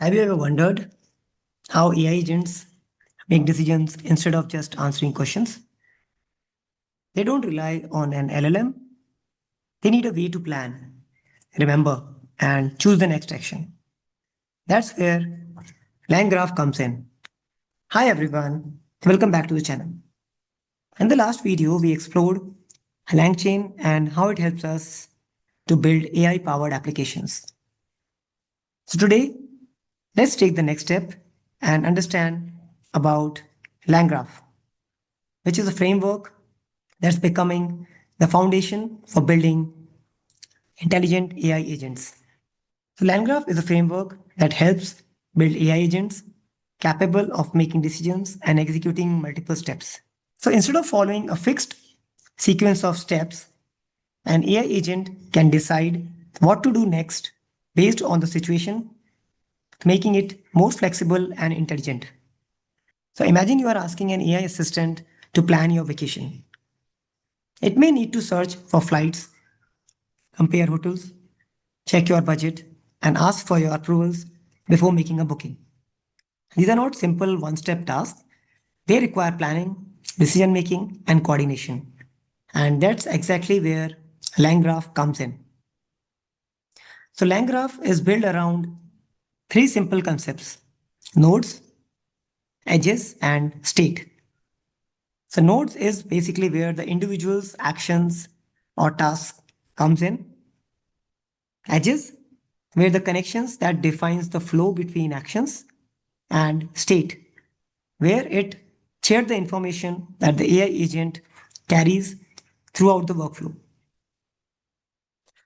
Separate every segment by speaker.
Speaker 1: Have you ever wondered how AI agents make decisions instead of just answering questions? They don't rely on an LLM, they need a way to plan, remember, and choose the next action. That's where LangGraph comes in. Hi everyone, welcome back to the channel. In the last video, we explored LangChain and how it helps us to build AI powered applications. So today, let's take the next step and understand about LangGraph, which is a framework that's becoming the foundation for building intelligent AI agents. So LangGraph is a framework that helps build AI agents capable of making decisions and executing multiple steps. So instead of following a fixed sequence of steps, an AI agent can decide what to do next based on the situation, making it more flexible and intelligent. So imagine you are asking an AI assistant to plan your vacation. It may need to search for flights, compare hotels, check your budget, and ask for your approvals before making a booking. These are not simple one step tasks, they require planning, decision making, and coordination. And that's exactly where LangGraph comes in. So, LangGraph is built around three simple concepts: nodes, edges, and state. So, nodes is basically where the individual's actions or tasks comes in. Edges, where the connections that defines the flow between actions, and state, where it shares the information that the AI agent carries throughout the workflow.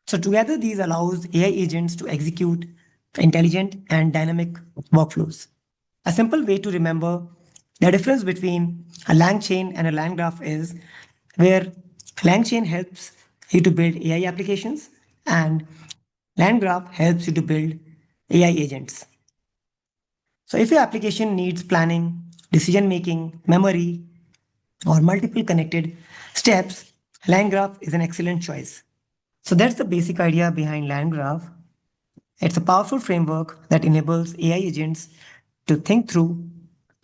Speaker 1: So together these allows AI agents to execute intelligent and dynamic workflows. A simple way to remember the difference between a LangChain and a LangGraph is where LangChain helps you to build AI applications and LangGraph helps you to build AI agents. So if your application needs planning, decision making, memory, or multiple connected steps, LangGraph is an excellent choice. So that's the basic idea behind LangGraph. It's a powerful framework that enables AI agents to think through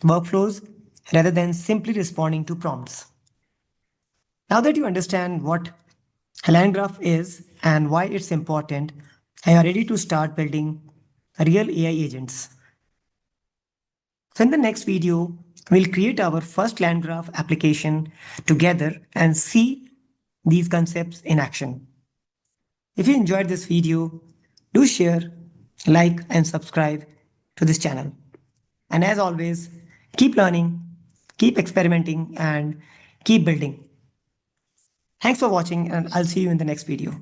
Speaker 1: workflows rather than simply responding to prompts. Now that you understand what LangGraph is and why it's important, are you ready to start building real AI agents? So in the next video, we'll create our first LangGraph application together and see these concepts in action. If you enjoyed this video, do share, like, and subscribe to this channel. And as always, keep learning, keep experimenting, and keep building. Thanks for watching, and I'll see you in the next video.